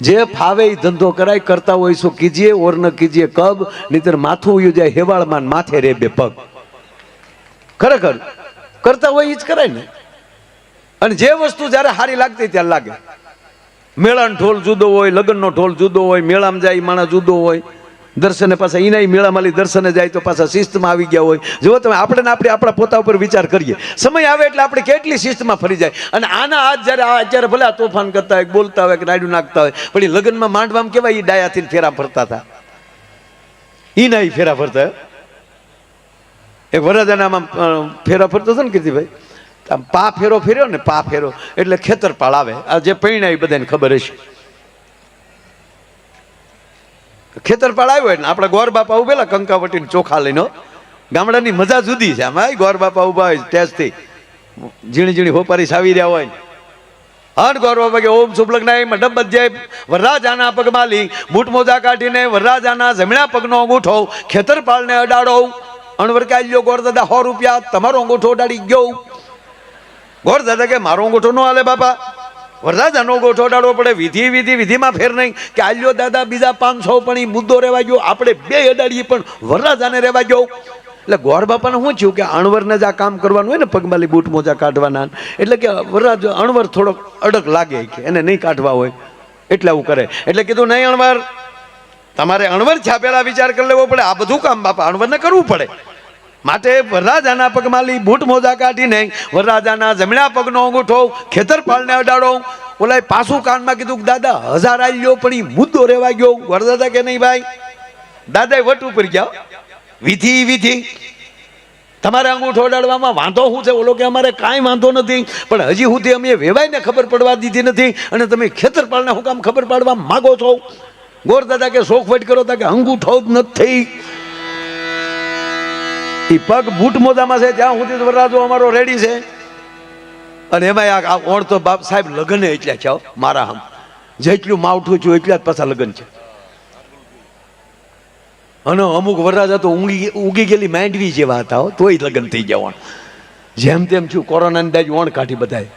જે ફાવે એ ધંધો કરાય, કરતા હોય શું કીજીએ ઓર ન કીજીએ કબ, નહીતર માથું ઉયું જાય હેવાળમાં, માથે રે બે પગ. ખરેખર કરતા હોય એ જ કરાય ને. અને જે વસ્તુ જ્યારે સારી લાગતી ત્યારે લાગે. મેળાનો ઢોલ જુદો હોય, લગ્નનો ઢોલ જુદો હોય, મેળામાં જાય માણસ જુદો હોય, દર્શને પાછા એના મેળામાં દર્શને જાય તો પાછા શિસ્તમાં આવી ગયા હોય. જો તમે આપણે આપણા પોતા ઉપર વિચાર કરીએ, સમય આવે એટલે આપણે કેટલી શિસ્તમાં ફરી જાય. અને આના હાથ જ્યારે અત્યારે ભલે તોફાન કરતા હોય, બોલતા હોય કે નાડું નાખતા હોય, પણ એ લગ્નમાં માંડવામાં કેવાય એ ડાયાથી ફેરા ફરતા હતા. એ ના ફેરા ફરતા. એક વરરાજાનામાં ફેરા ફરતો હતો ને કીર્તિભાઈ, પા ફેરો ફેર્યો ને, પા ફેરો એટલે ખેતરપાળ આવે. આ જે પૈણા એ બધાને ખબર હશે. ખેતરપાળ આવ્યો એટલે આપણા ગોર બાપા ઉભેલા કંકાવટીને ચોખા લઈને. ગામડાની મજા જુદી છે. આમાં ગોર બાપા ઉભા હોય ટેસ્ટથી, ઝીણી ઝીણી હોપારી સાવી રહ્યા હોય. હર ગોર બાપા કે ઓમ શુભ લગ્ન ડબ્બત જાય વરરાજાના પગમાં લી, બૂટ મોજા કાઢીને વરરાજાના જમણા પગનો અંગૂઠો ખેતરપાળને અડાડો. અણવરકાઈ લ્યો ગોર દાદા 100 રૂપિયા, તમારો અંગૂઠો અડાડી ગયો. ગોર દાદા કે મારો અંગૂઠો ન હાલે બાપા, વરરાજાનો અંગૂઠો અડાડવો પડે. વિધિમાં ફેર નહીં કે આલ્યો દાદા બીજા 500, પણ એ મુદ્દો રહેવા ગયો. આપણે 2 અડાડીએ પણ વરરાજાને રહેવા ગયો. એટલે ગોર બાપાને શું થયું કે અણવરને જ આ કામ કરવાનું હોય ને, પગમાલી બૂટ મોજા કાઢવાના, એટલે કે વરરાજ અણવર થોડોક અડક લાગે કે એને નહીં કાઢવા હોય. એટલે આવું કરે. એટલે કીધું નહીં અણવર, તમારે અણવર થયા પહેલા વિચાર કરી લેવો પડે. આ બધું કામ બાપા અણવરને કરવું પડે. માટે વરરાજાના પગમાં લી બૂટ મોજા કાઢી નહીં, વરરાજાના જમણા પગનો અંગૂઠો ખેતરપાળને અડાડો. ઓલા પાછું કાનમાં કીધું કે દાદા 1000 આવી ગયો પણ એ મુદ્દો રેવા ગયો. વરદાદા કે નહીં ભાઈ, દાદા વટ ઉપર ગયા. વિધિ તમારે અંગૂઠો અડાડવામાં વાંધો શું છે? ઓલો કે અમારે કાંઈ વાંધો નથી, પણ હજી સુધી અમે વેવાઈને ખબર પડવા દીધી નથી, અને તમે ખેતરપાળને હું કામ ખબર પાડવા માગો છો? ગોરદાદા કે શોખવટ કરો તા કે અંગૂઠો જ નથી. એ પગ બૂટ મોજામાં છે જ્યાં સુધી વરરાજો અમારો રેડી છે. અને એમાં આ ઓણ તો બાપ સાહેબ લગ્ન એટલા છે મારા હમ, જેટલું માવઠું છું એટલા જ પાછા લગ્ન છે. અને અમુક વરરાજા તો ઉગી ગયેલી માંડવી જેવા હતા, તોય લગ્ન થઈ ગયા. જેમ તેમ છું કોરોનાની દાજ ઓણ કાઢી બધાય.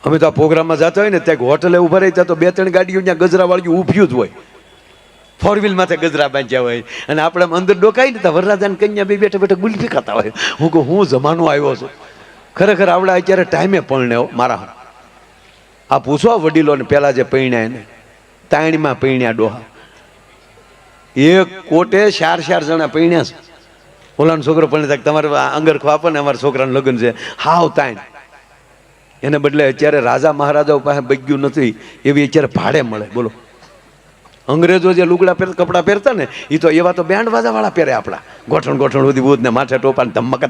અમે તો આ પ્રોગ્રામમાં જતા હોય ને ત્યાં હોટલે ઉભા રહી ત્યાં તો 2-3 ગાડીઓ ત્યાં ગજરા વાળ્યું ઊભ્યું જ હોય, 4 વ્હીલ માથે ગજરા બાંધ્યા હોય. અને આપણે અંદર ડોકાઈ ને ત્યાં વરરાજાને કન્યા બે બેઠા બેઠા ગુલ્ફી ખાતા હોય. હું કહું હું જમાનો આવ્યો છું. ખરેખર આવડા અત્યારે ટાઈમે પરણે મારા. આ પૂછો વડીલોને પેલા જે પૈણ્યા એને તાણીમાં પૈણ્યા ડોહા. એક કોટે 4 જણા પૈણ્યા છે. ઓલાનો છોકરો પણ તમારે અંગર ખવાપો ને અમારા છોકરાનું લગ્ન છે હાવ તાણ. એને બદલે અત્યારે રાજા મહારાજાઓ પાસે બગ્યું નથી એવી અત્યારે ભાડે મળે. બોલો, અંગ્રેજો જે લુગડા કપડાં પહેરતા ને એ તો એવા તો બેન્ડ વાળા પહેરે. આપણા ગોઠણ સુધી બૂધ ને માથે ટોપા ધમક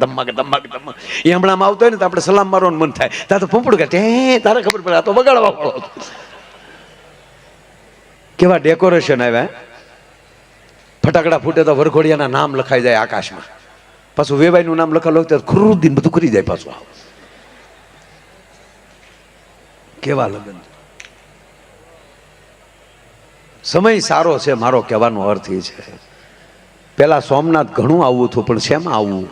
એ હમણાં આવતો હોય ને તો આપણે સલામ મારવાનું મન થાય. ત્યાં તો ફૂંપડું કે તારે ખબર પડે આ તો બગાડવા વાળો. કેવા ડેકોરેશન આવ્યા, ફટાકડા ફૂટે તો વરઘોડિયાના નામ લખાઈ જાય આકાશમાં. પાછું વેવાઈનું નામ લખાયેલું હોય તો ખુરુદ્દીન બધું કરી જાય પાછું. કેવા લગ્ન! સમય સારો છે મારો કહેવાનો અર્થ એ છે. પેલા સોમનાથ ઘણું આવવું હતું પણ શેમાં આવવું?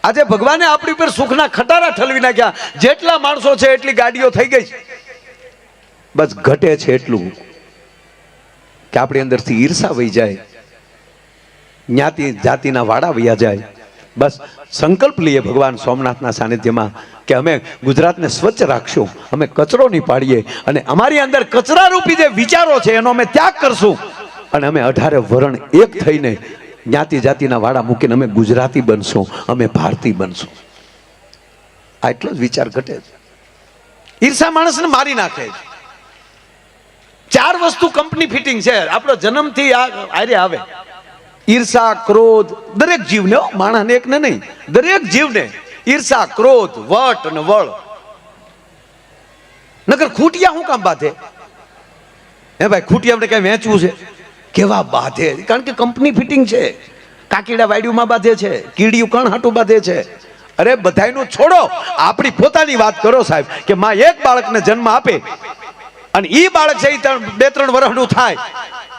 આજે ભગવાને આપણી ઉપર સુખના ખટારા ઠલવી નાખ્યા. જેટલા માણસો છે એટલી ગાડીઓ થઈ ગઈ છે. બસ ઘટે છે એટલું કે આપણી અંદરથી ઈર્ષા વહી જાય, જ્ઞાતિ જાતિના વાડા વયા જાય. બસ સંકલ્પ લઈએ ભગવાન સોમનાથના સાનિધ્યમાં કે અમે ગુજરાતને સ્વચ્છ રાખશું, અમે કચરો નહીં પાડીએ, અને અમારી અંદર કચરા રૂપી જે વિચારો છે એનો અમે ત્યાગ કરશું, અને અમે 18 વરણ એક થઈને જ્ઞાતિ જાતિના વાડા મૂકીને અમે ગુજરાતી બનશું, અમે ભારતીય બનશું. આ એટલો જ વિચાર ઘટે છે. ઈર્ષા માણસને મારી નાખે છે. 4 વસ્તુ કંપની ફિટિંગ છે. આપણો જન્મથી આરે આવે. ઈર્ષા, ક્રોધ દરેક જીવને, માણસને એકને નહીં, દરેક જીવને ઈર્ષા, ક્રોધ, વટ અને વળ. નકર ખૂટિયા શું કામ બાંધે? હે ભાઈ, ખૂટિયા આપણે કઈ વેચવું છે? કેવા બાંધે? કારણ કે કંપની ફિટિંગ છે. કાકીડા વાડીઓમાં બાંધે છે, કીડીયું કણ હાટું બાંધે છે. અરે બધાયનું છોડો, આપણી પોતાની વાત કરો સાહેબ. કે માં એક બાળકને જન્મ આપે અને ઈ બાળક છે 2-3 વર્ષનું થાય,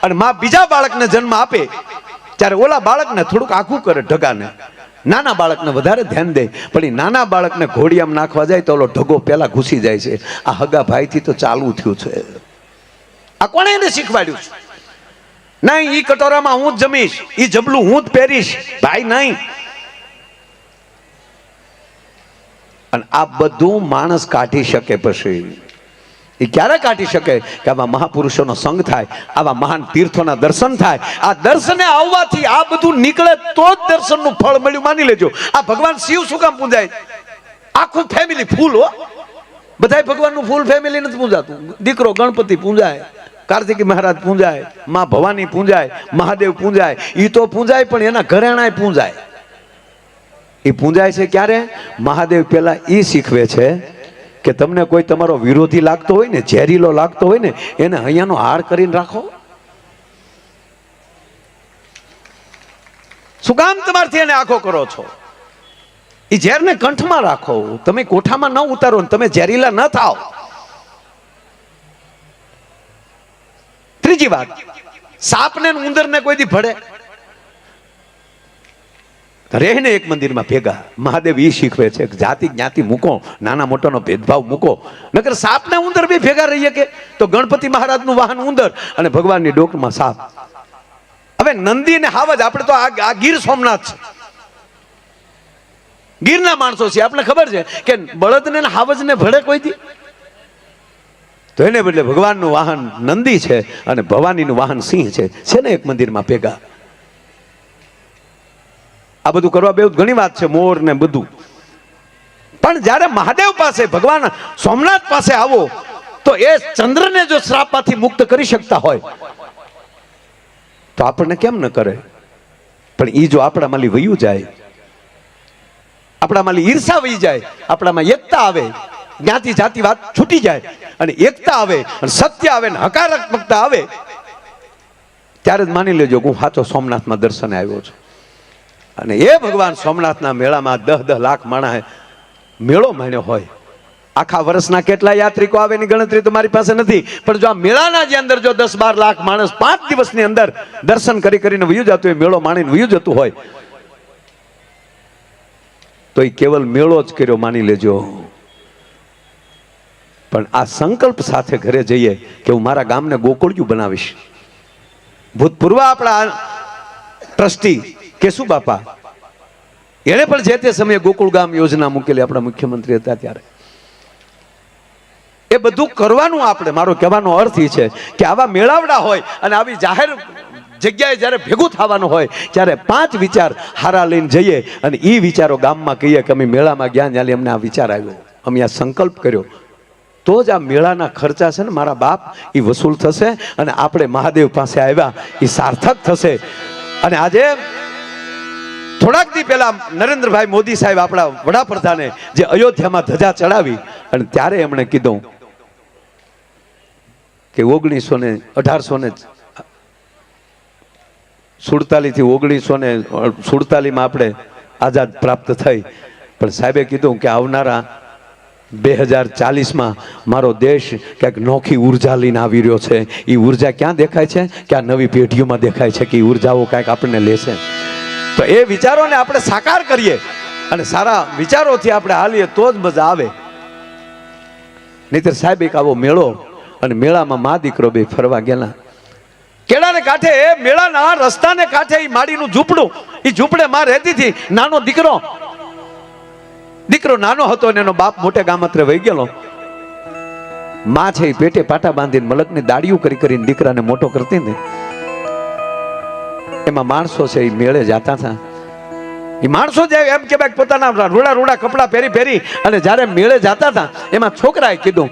અને માં બીજા બાળકને જન્મ આપે ત્યારે ઓલા બાળકને થોડુંક આખું કરે ઢગાને. નાના બાળકને વધારે ધ્યાન દે, પણ એ નાના બાળકને ઘોડિયામાં નાખવા જાય તો ઓલો ઢગો પેલા ઘૂસી જાય છે. આ હગા ભાઈથી તો ચાલુ થયું છે. આ કોણે એને શીખવાડ્યું છે? નહીં, ઈ કટોરામાં હું જ જમીશ, ઈ જબલું હું જ પહેરીશ, ભાઈ નહીં. અને આ બધું માણસ કાઢી શકે. પછી એ ક્યારે કાઢી શકે? કે આવા મહાપુરુષોનો સંગ થાય, આવા મહાન તીર્થોના દર્શન થાય. આ દર્શને આવવાથી આ બધું નીકળે તો જ દર્શનનું ફળ મળ્યું. માની લેજો. આ ભગવાન શિવ શું કામ પૂજાય? આખું ફેમિલી ફૂલ હો. બધાય ભગવાનનું ફૂલ ફેમિલી નથી પૂજાતું. દીકરો ગણપતિ પૂજાય, કાર્તિકી મહારાજ પૂજાય, માં ભવાની પૂજાય, મહાદેવ પૂજાય. એ તો પૂજાય પણ એના ઘરેણાય પૂજાય. એ પૂજાય છે ક્યારે? મહાદેવ પેલા એ શીખવે છે કે તમને કોઈ તમારો વિરોધી લાગતો હોય ને, ઝેરીલો લાગતો હોય ને, એને અહીંયાનો હાર કરીને રાખો. શું કામ તમારથી એને આખો કરો છો? એ ઝેરને કંઠમાં રાખો. તમે કોઠામાં ન ઉતારો ને તમે ઝેરીલા ન થાઓ. ત્રીજી વાત, સાપને ઉંદરને કોઈ દી ભળે? રહેને એક મંદિરમાં ભેગા. મહાદેવ ઈ શીખવે છે કે જાતિ જ્ઞાતિ મૂકો, નાના મોટાનો ભેદભાવ મૂકો. નકર સાપ ને ઉંદર બે ભેગા રહીએ કે? તો ગણપતિ મહારાજનું વાહન ઉંદર અને ભગવાનની ડોકમાં સાપ. હવે નંદી ને હાવજ, આપણે તો આ ગીર સોમનાથ છે. ગીરના માણસો છે, આપણે ખબર છે કે બળદને ને હાવજને ભળે કોઈથી, તો એને બદલે ભગવાનનું વાહન નંદી છે અને ભવાનીનું વાહન સિંહ છે ને એક મંદિરમાં ભેગા. આ બધું કરવા બે ઘણી વાત છે, મોર ને બધું, પણ જ્યારે મહાદેવ પાસે ભગવાન સોમનાથ પાસે આવો તો એ ચંદ્રને જો શ્રાપમાંથી મુક્ત કરી શકતા હોય તો આપણને કેમ ન કરે? પણ એ જો આપણામાંથી વયું જાય, આપણામાંથી ઈર્ષા વહી જાય, આપણામાં એકતા આવે, જ્ઞાતિ જાતિ વાત છૂટી જાય અને એકતા આવે અને સત્ય આવે ને હકારાત્મકતા આવે, ત્યારે જ માની લેજો હું સાચો સોમનાથમાં દર્શને આવ્યો છું. અને એ ભગવાન સોમનાથના મેળામાં 10-10 લાખ માણસ મેળો માણ્યો હોય. આખા વર્ષના કેટલા યાત્રિકો આવે એની ગણતરી તો મારી પાસે નથી, પણ જો આ મેળાના જે અંદર જો 10-12 લાખ માણસ 5 દિવસની અંદર દર્શન કરીને વયું જતું હોય, મેળો માણીને વયું જતું હોય, તો એ કેવલ મેળો જ કર્યો માની લેજો. પણ આ સંકલ્પ સાથે ઘરે જઈએ કે હું મારા ગામને ગોકુળિયું બનાવીશ. ભૂતપૂર્વ આપણા ટ્રસ્ટી કેશુ બાપા, એને પણ જે તે સમયે ગોકુળ ગામ યોજના મૂકેલી, આપણા મુખ્યમંત્રી હતા ત્યારે. એ બધું કરવાનું આપણે, મારો કહેવાનો અર્થ એ છે કે આવા મેળાવડા હોય અને આવી જાહેર જગ્યાએ જ્યારે ભેગું થવાનું હોય ત્યારે 5 વિચાર હારા લઈને જઈએ અને એ વિચારો ગામમાં કહીએ કે અમે મેળામાં ગયા ત્યારે અમને આ વિચાર આવ્યો, અમે આ સંકલ્પ કર્યો, તો જ આ મેળાના ખર્ચા છે ને મારા બાપ એ વસૂલ થશે અને આપણે મહાદેવ પાસે આવ્યા એ સાર્થક થશે. અને આજે થોડાક દી પહેલા નરેન્દ્રભાઈ મોદી સાહેબ આપણા વડાપ્રધાને જે અયોધ્યામાં ધજા ચડાવી અને ત્યારે એમણે કીધું કે 1847 થી 1947 માં આપણે આઝાદ પ્રાપ્ત થઈ, પણ સાહેબે કીધું કે આવનારા 2040માં મારો દેશ ક્યાંક નોખી ઉર્જા લઈને આવી રહ્યો છે. એ ઉર્જા ક્યાં દેખાય છે કે આ નવી પેઢીઓમાં દેખાય છે કે એ ઉર્જાઓ કાંઈક આપણને લેશે. તો એ વિચારોને આપણે સાકાર કરીએ અને સારા વિચારોથી આપણે હાલીએ તો જ મજા આવે. નહીતર સાહેબ એક આવો મેળો અને મેળામાં મા દીકરો બે ફરવા ગયેલા, કેળાને કાંઠે એ મેળાના રસ્તાને કાંઠે એ માડીનું ઝૂંપડું, એ ઝૂંપડે માં રહેતી હતી નાનો દીકરો નાનો હતો ને એનો બાપ મોટે ગામત્રે વહી ગયેલો. માં છે એ પેટે પાટા બાંધીને મલકની દાડિયું કરીને દીકરાને મોટો કરતી ને. એમાં માણસો છે એ મેળે જતા હતા, એ માણસો જે એમ કે પોતાના રૂડા કપડા પહેરી અને જ્યારે મેળે જતા હતા એમાં છોકરાએ કીધું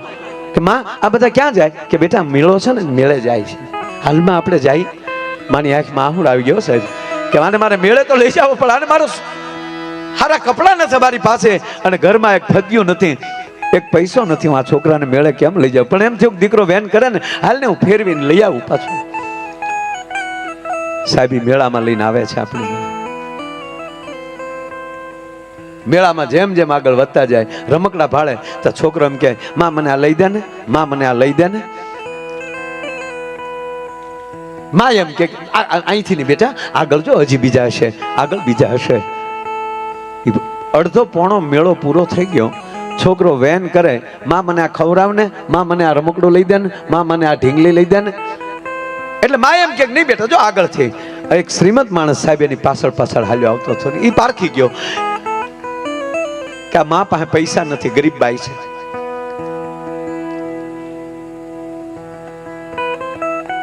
કે માં આ બધા ક્યાં જાય? કે બેટા મેળો છે ને મેળે જાય છે, હાલમાં આપણે જાય. માની આંખમાં આહુડ આવી ગયો સાહેબ કે મારે મેળે તો લઈ જાવ, પણ આને મારો સારા કપડા નથી મારી પાસે અને ઘરમાં એક ફગ્યું નથી, એક પૈસો નથી, હું આ છોકરાને મેળે કેમ લઈ જાઉં? પણ એમ થયું દીકરો વેન કરે ને, હાલ ને હું ફેરવીને લઈ આવું પાછું. સાહેબ મેળામાં લઈને આવે છે આપણે. મેળામાં જેમ જેમ આગળ વધતા જાય રમકડા ભાળે તો છોકરો એમ કે માં મને આ લઈ દે ને, માં મને આ લઈ દે ને. માં એમ કે અહીંથી નહીં બેટા, આગળ જો હજી બીજા હશે, આગળ બીજા હશે. અડધો પોણો મેળો પૂરો થઈ ગયો, છોકરો વેન કરે, માં મને આ ખવડાવ ને, માં મને આ રમકડું લઈ દે ને, માં મને આ ઢીંગલી લઈ દે ને. એટલે માં એમ કે નહીં બેટા જો આગળથી. એક શ્રીમંત માણસ સાહેબ એની પાછળ હાલ્યો આવતો હતો, એ પારખી ગયો કે આ માં પાસે પૈસા નથી, ગરીબ બાઈ છે.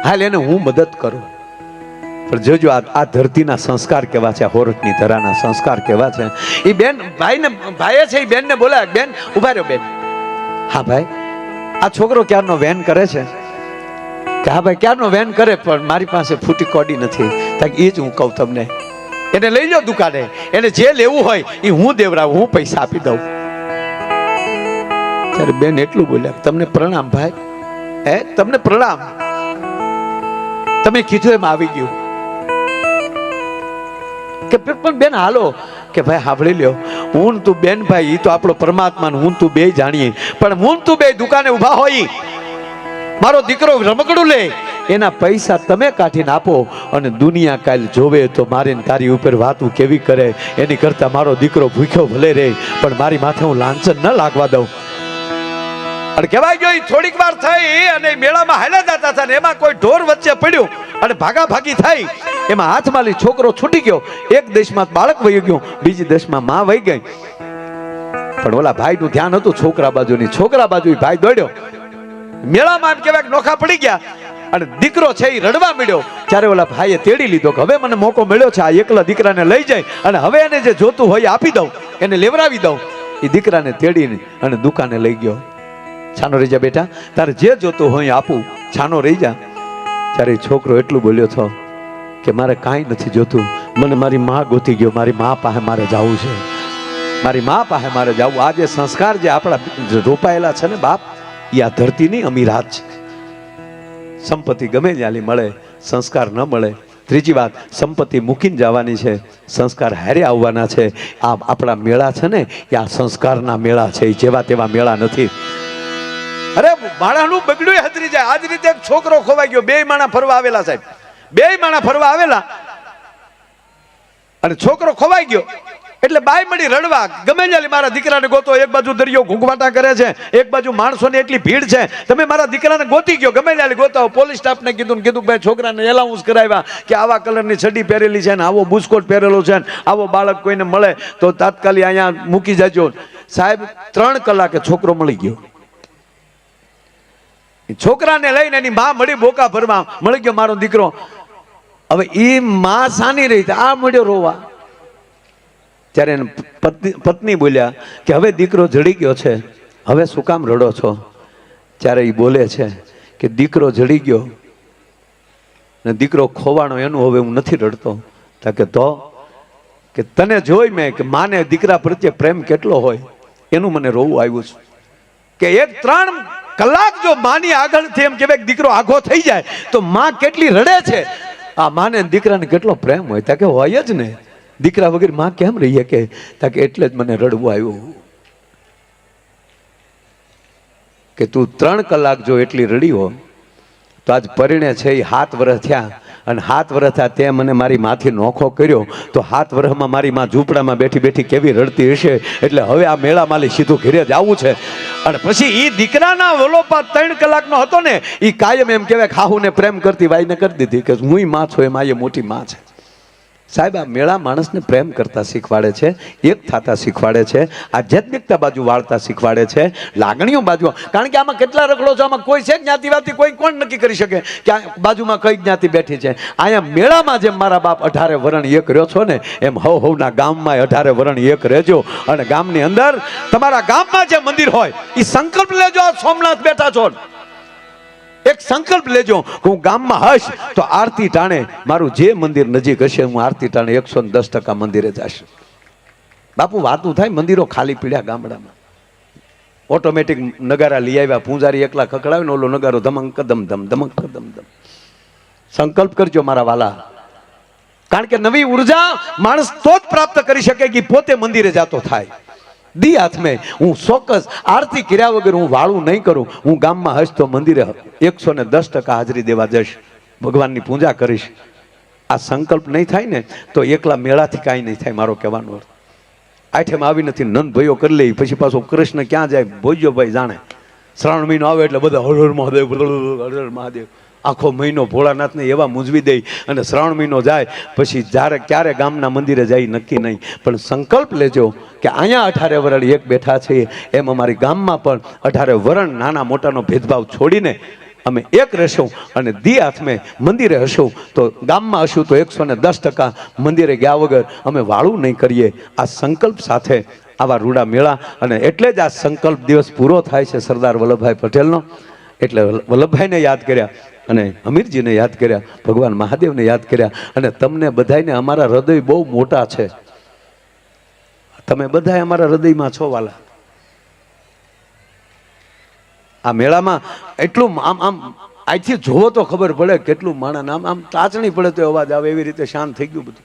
હાલ એને હું મદદ કરું. પણ જોજો આ ધરતીના સંસ્કાર કેવા છે, હોરઠની ધરાના સંસ્કાર કેવા છે. એ બેન ભાઈએ છે, એ બેન ને બોલાય, બેન ઉભા રહ્યો બેન. હા ભાઈ, આ છોકરો ક્યારનો વેન કરે છે? કે હા ભાઈ ક્યારનો વેન કરે, પણ મારી પાસે ફૂટી કોડી નથી. એ જ હું કહું તમને, એને લઈ લો દુકાને, એને જે લેવું હોય એ હું દેવરાવું, હું પૈસા આપી દઉં. ત્યારે બેન એટલું બોલ્યા, તમને પ્રણામ ભાઈ, તમને પ્રણામ, તમે કીધું એમ આવી ગયું. કે પણ બેન હાલો, કે ભાઈ સાંભળી લ્યો, હું તું બેન ભાઈ, એ તો આપણો પરમાત્મા, હું તું બે જાણીએ, પણ હું તું બે દુકાને ઉભા હોય, મારો દીકરો રમકડું લે, એના પૈસા તમે કાઢીને આપો અને દુનિયા કાલ જોવે તો મારી તારી ઉપર વાતું કેવી કરે, એની કરતા મારો દીકરો ભૂખ્યો ભલે રહે પણ મારી માથે હું લાંછન ન લાગવા દઉં. અને કહેવાય ગયો થોડીક વાર થઈ અને મેળામાં હાલ્યા જતા હતા ને એમાં કોઈ ઢોર વચ્ચે પડ્યું અને ભાગાભાગી થઈ, એમાં હાથમાંથી છોકરો છૂટી ગયો. એક દેશમાં બાળક વહી ગયું, બીજી દેશમાં માં વહી ગઈ. પણ ઓલા ભાઈનું ધ્યાન હતું છોકરા બાજુની. છોકરા બાજુ ભાઈ દોડ્યો. મેળામાં એમ કહેવાય નોખા પડી ગયા અને દીકરો છે એ રડવા મળ્યો. ત્યારે ઓલા ભાઈએ તેડી લીધો કે હવે મને મોકો મળ્યો છે, આ એકલા દીકરાને લઈ જાય અને હવે એને જે જોતું હોય આપી દઉં, એને લેવરાવી દઉં. એ દીકરાને તેડીને અને દુકાને લઈ ગયો. છાનો રહી જા બેટા, તારે જે જોતું હોય આપું, છાનો રહી જા. ત્યારે છોકરો એટલું બોલ્યો છો કે મારે કાંઈ નથી જોતું, મને મારી માં ગોતી ગયો, મારી માં પાસે મારે જવું છે, મારી માં પાસે મારે જવું. આ જે સંસ્કાર જે આપણા રોપાયેલા છે ને બાપ, એ આ ધરતીની અમીરાત છે. સંપત્તિ ગમે ત્યાંની મળે, સંસ્કાર ન મળે. ત્રીજી વાત, સંપત્તિ મૂકીને જવાની છે, સંસ્કાર હારે આવવાના છે. આ આપણા મેળા છે ને એ આ સંસ્કારના મેળા છે, એ જેવા તેવા મેળા નથી. અરે માણાનું બગડ્યું હતરી જાય. આજ રીતે એક છોકરો ખોવાઈ ગયો. બે માણા ફરવા આવેલા સાહેબ, બે માણા ફરવા આવેલા અને છોકરો ખોવાઈ ગયો એટલે બાઈ મળી રડવા, ગમે ત્યારે મારા દીકરાને ગોતો. એક બાજુ દરિયો ઘૂંઘવાટા કરે છે, એક બાજુ માણસોની એટલી ભીડ છે, તમે મારા દીકરાને ગોતી ગયો, ગમે ત્યારે ગોતાવો. પોલીસ સ્ટાફને કીધું ભાઈ છોકરાને એલાઉન્સ કરાવ્યા કે આવા કલરની છડી પહેરેલી છે ને આવો બુસ્કોટ પહેરેલો છે ને આવો બાળક કોઈને મળે તો તાત્કાલિક અહીંયા મૂકી જજો. સાહેબ 3 કલાકે છોકરો મળી ગયો. છોકરાને લઈને એની માં મળી બોકા ભરવા, મળી ગયો મારો દીકરો. હવે એ માં સાની રહી, આ મળ્યો રોવા. ત્યારે પત્ની બોલ્યા કે હવે દીકરો જડી ગયો છે, હવે શું કામ રડો છો? ત્યારે એ બોલે છે કે દીકરો જડી ગયો ને દીકરો ખોવાનો એનું હવે હું નથી રડતો. તો કે તને જોઈ મેં કે માને દીકરા પ્રત્યે પ્રેમ કેટલો હોય એનું મને રોવું આવ્યું છે. કે 3 કલાક જો માની આગળથી એમ કહેવાય દીકરો આઘો થઈ જાય તો માં કેટલી રડે છે. આ માને દીકરાને કેટલો પ્રેમ હોય. કે હોય જ ને, દીકરા વગર માં કેમ રહીએ? કે એટલે જ મને રડવું આવ્યું. કે તું 3 કલાક જો એટલી રડી હો તો આજ પરિણે છે એ 7 વર્ષ થયા અને 7 વર્ષ થયા તે મને મારી માથી નોખો કર્યો તો 7 વર્ષમાં મારી માં ઝૂંપડામાં બેઠી બેઠી કેવી રડતી હશે. એટલે હવે આ મેળા માલી સીધું ઘરે જ આવવું છે. અને પછી એ દીકરાના વલોપા 3 કલાકનો હતો ને, એ કાયમ એમ કહેવાય ખાહુને પ્રેમ કરતી વાઈને કરી દીધી કે હું માં છું, એમાં એ મોટી માં છે. સાહેબ આ મેળા માણસને પ્રેમ કરતા શીખવાડે છે, એક થતા શીખવાડે છે, આધ્યાત્મિકતા બાજુ વાળતા શીખવાડે છે, લાગણીઓ બાજુ. કારણ કે આમાં કેટલા રખડો છો, આમાં કોઈ છે જ્ઞાતિવાદી, કોઈ કોણ નક્કી કરી શકે કે આ બાજુમાં કઈ જ્ઞાતિ બેઠી છે? અહીંયા મેળામાં જેમ મારા બાપ 18 વરણ એક રહ્યો છો ને, એમ હવના ગામમાં 18 વરણ એક રહેજો. અને ગામની અંદર તમારા ગામમાં જે મંદિર હોય એ સંકલ્પ લેજો. સોમનાથ બેઠા છો, એક સંકલ્પ લેજો કે હું ગામમાં હશ તો આરતી ટાણે મારું જે મંદિર નજીક હશે હું આરતી ટાણે 110% મંદિરે જઈશ. બાપુ વાતું થાય મંદિરો ખાલી પીડ્યા ગામડામાં. ઓટોમેટિક નગારા લઈ આવ્યા, પૂંજારી એકલા ખકડાવે ને ઓલો નગારો ધમક કદમ ધમ ધમક કદમ ધમ. સંકલ્પ કરજો મારા વાલા, કારણ કે નવી ઉર્જા માણસ તો જ પ્રાપ્ત કરી શકે કે પોતે મંદિરે જાતો થાય. દી હાથમે હું ચોક્કસ આરતી કર્યા વગર હું વાળું નહીં કરું. હું ગામમાં હશ તો મંદિરે 110% હાજરી દેવા જઈશ, ભગવાનની પૂજા કરીશ. આ સંકલ્પ નહીં થાય ને તો એકલા મેળાથી કાંઈ નહીં થાય. મારો કહેવાનો અર્થ આઠેમ આવી નથી, નંદ ભાઈઓ કરી લે, પછી પાછો કૃષ્ણ ક્યાં જાય ભોજ્યો ભાઈ જાણે. શ્રાવણ મહિનો આવે એટલે બધા હર હર મહાદેવ હર હર મહાદેવ આખો મહિનો ભોળાનાથને એવા મૂંઝવી દઈ અને શ્રાવણ મહિનો જાય પછી જ્યારે ક્યારે ગામના મંદિરે જાય નક્કી નહીં. પણ સંકલ્પ લેજો કે અહીંયા 18 વરણ એક બેઠા છે, એમ અમારી ગામમાં પણ 18 વરણ નાના મોટાનો ભેદભાવ છોડીને અમે એક રહેશું અને દી હાથમે મંદિરે હશું. તો ગામમાં હશું તો 110% મંદિરે ગયા વગર અમે વાળું નહીં કરીએ. આ સંકલ્પ સાથે આવા રૂડા મેળા, અને એટલે જ આ સંકલ્પ દિવસ પૂરો થાય છે સરદાર વલ્લભભાઈ પટેલનો. એટલે વલ્લભભાઈને યાદ કર્યા અને હમીરજીને યાદ કર્યા, ભગવાન મહાદેવને યાદ કર્યા. અને તમને બધાને અમારા હૃદય બહુ મોટા છે, તમે બધા અમારા હૃદયમાં છો વાલા. આ મેળામાં એટલું આમ આમ અહીંથી જોવો તો ખબર પડે કેટલું માણસ આમ આમ ચાચણી પડે તો અવાજ આવે, એવી રીતે શાંત થઈ ગયું બધું.